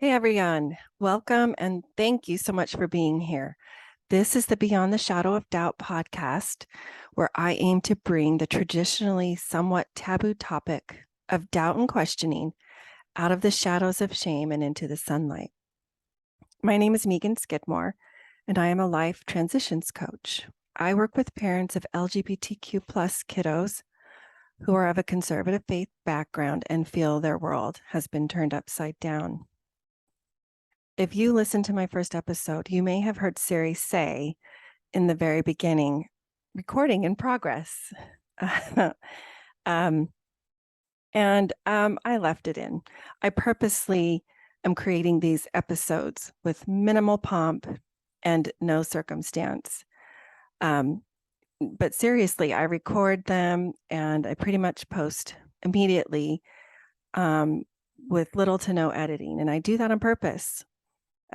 Hey everyone, welcome and thank you so much for being here. This is the Beyond the Shadow of Doubt podcast, where I aim to bring the traditionally somewhat taboo topic of doubt and questioning out of the shadows of shame and into the sunlight. My name is Megan Skidmore, and I am a life transitions coach. I work with parents of LGBTQ plus kiddos who are of a conservative faith background and feel their world has been turned upside down. If you listened to my first episode, you may have heard Siri say in the very beginning, recording in progress. I left it in. I purposely am creating these episodes with minimal pomp and no circumstance. But seriously, I record them and I pretty much post immediately with little to no editing. And I do that on purpose.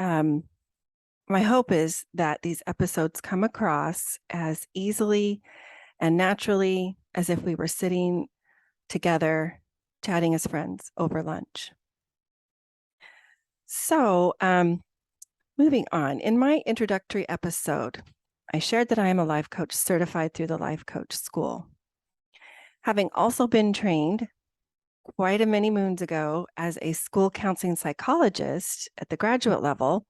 My hope is that these episodes come across as easily and naturally as if we were sitting together, chatting as friends over lunch. So, moving on, in my introductory episode, I shared that I am a life coach certified through the Life Coach School. Having also been trained quite a many moons ago as a school counseling psychologist at the graduate level,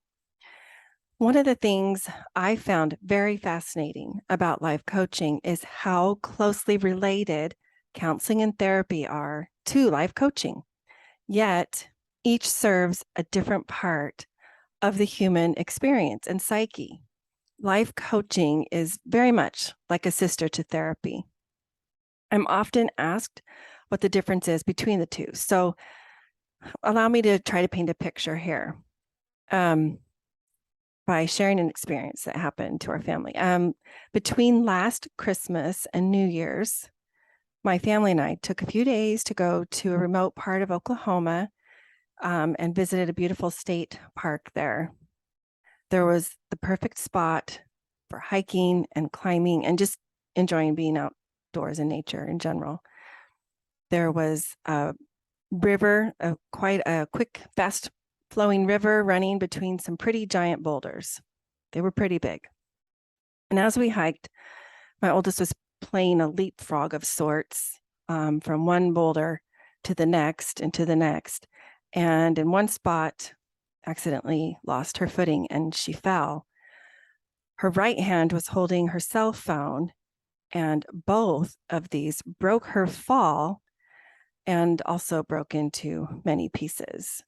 one of the things I found very fascinating about life coaching is how closely related counseling and therapy are to life coaching. Yet each serves a different part of the human experience and psyche. Life coaching is very much like a sister to therapy. I'm often asked what the difference is between the two. So allow me to try to paint a picture here. By sharing an experience that happened to our family. Between last Christmas and New Year's, my family and I took a few days to go to a remote part of Oklahoma and visited a beautiful state park there. There was the perfect spot for hiking and climbing and just enjoying being outdoors in nature in general. There was a river, quite a quick, fast flowing river running between some pretty giant boulders. They were pretty big. And as we hiked, my oldest was playing a leapfrog of sorts from one boulder to the next and to the next. And in one spot, accidentally lost her footing and she fell. Her right hand was holding her cell phone, and both of these broke her fall and also broke into many pieces.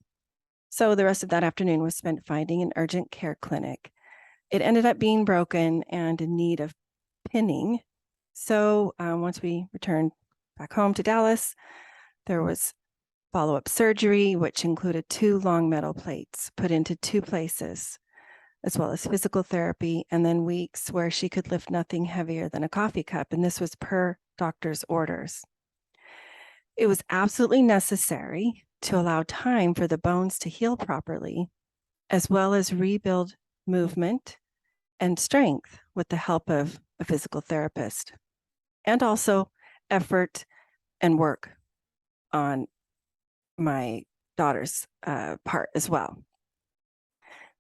So the rest of that afternoon was spent finding an urgent care clinic. It ended up being broken and in need of pinning. So once we returned back home to Dallas, there was follow-up surgery, which included 2 long metal plates put into 2 places, as well as physical therapy, and then weeks where she could lift nothing heavier than a coffee cup. And this was per doctor's orders. It was absolutely necessary to allow time for the bones to heal properly, as well as rebuild movement and strength with the help of a physical therapist, and also effort and work on my daughter's part as well.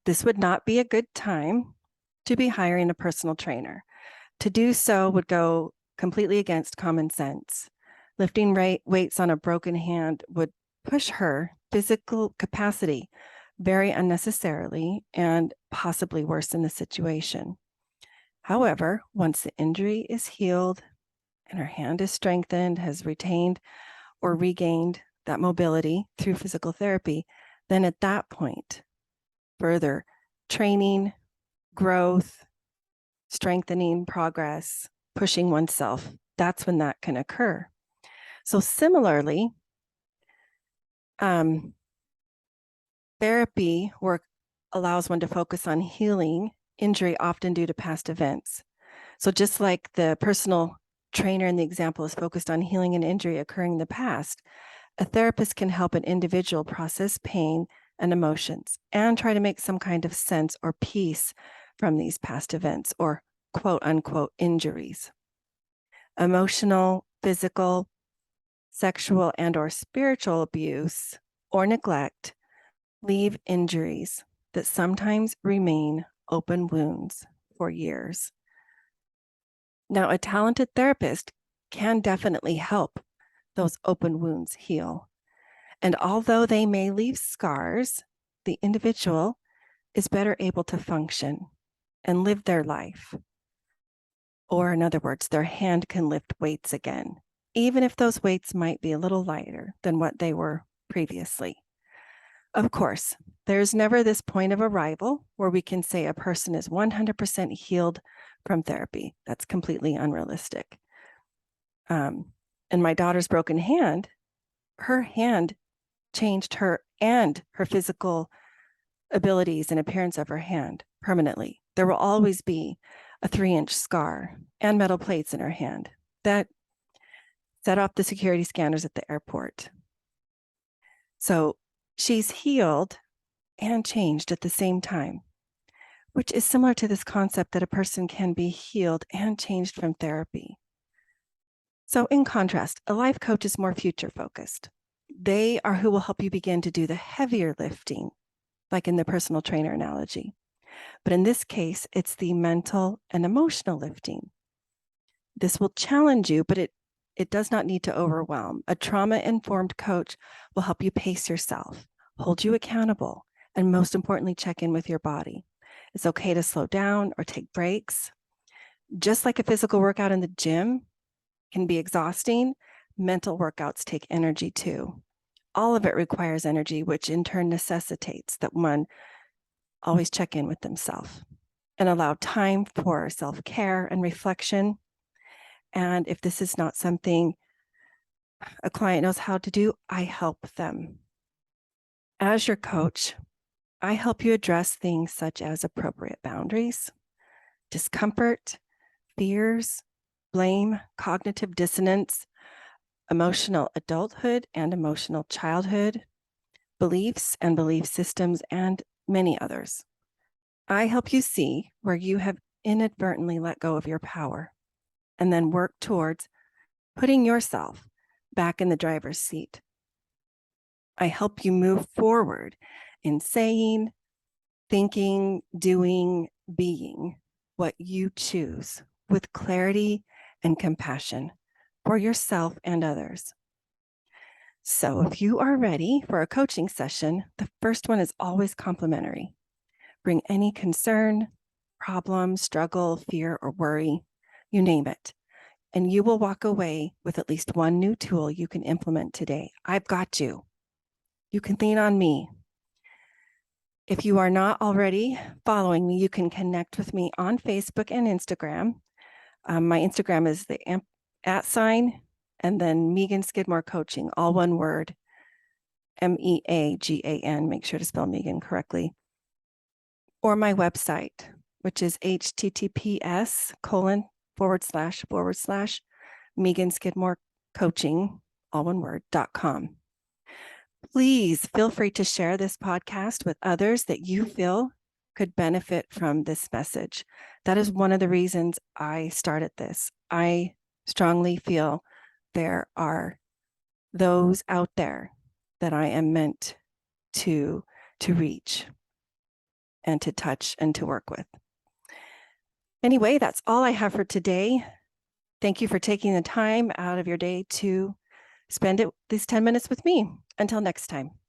This would not be a good time to be hiring a personal trainer. To do so would go completely against common sense. Lifting weights on a broken hand would push her physical capacity very unnecessarily and possibly worsen the situation. However, once the injury is healed and her hand is strengthened, has retained or regained that mobility through physical therapy, then at that point, further training, growth, strengthening, progress, pushing oneself, that's when that can occur. So similarly, therapy work allows one to focus on healing injury often due to past events. So just like the personal trainer in the example is focused on healing an injury occurring in the past, a therapist can help an individual process pain and emotions and try to make some kind of sense or peace from these past events or quote unquote injuries. Emotional, physical, sexual, and or spiritual abuse or neglect leave injuries that sometimes remain open wounds for years. Now, a talented therapist can definitely help those open wounds heal. And although they may leave scars, the individual is better able to function and live their life. Or in other words, their hand can lift weights again, even if those weights might be a little lighter than what they were previously. Of course, there's never this point of arrival where we can say a person is 100% healed from therapy. That's completely unrealistic. And my daughter's broken hand, her hand changed her and her physical abilities and appearance of her hand permanently. There will always be a 3-inch scar and metal plates in her hand that set off the security scanners at the airport. So she's healed and changed at the same time, which is similar to this concept that a person can be healed and changed from therapy. So in contrast, a life coach is more future focused. They are who will help you begin to do the heavier lifting, like in the personal trainer analogy. But in this case, it's the mental and emotional lifting. This will challenge you, but it does not need to overwhelm. A trauma-informed coach will help you pace yourself, hold you accountable, and most importantly, check in with your body. It's okay to slow down or take breaks. Just like a physical workout in the gym can be exhausting, mental workouts take energy too. All of it requires energy, which in turn necessitates that one always check in with themselves and allow time for self-care and reflection. And if this is not something a client knows how to do, I help them. As your coach, I help you address things such as appropriate boundaries, discomfort, fears, blame, cognitive dissonance, emotional adulthood and emotional childhood, beliefs and belief systems, and many others. I help you see where you have inadvertently let go of your power and then work towards putting yourself back in the driver's seat. I help you move forward in saying, thinking, doing, being what you choose with clarity and compassion for yourself and others. So if you are ready for a coaching session, the first one is always complimentary. Bring any concern, problem, struggle, fear, or worry, you name it, and you will walk away with at least one new tool you can implement today. I've got you. You can lean on me. If you are not already following me, you can connect with me on Facebook and Instagram. My Instagram is the @ and then Megan Skidmore Coaching, all one word, MEAGAN. Make sure to spell Megan correctly. Or my website, which is https:// Megan Skidmore Coaching, all one word, .com. Please feel free to share this podcast with others that you feel could benefit from this message. That is one of the reasons I started this. I strongly feel there are those out there that I am meant to reach and to touch and to work with. Anyway, that's all I have for today. Thank you for taking the time out of your day to spend these 10 minutes with me. Until next time.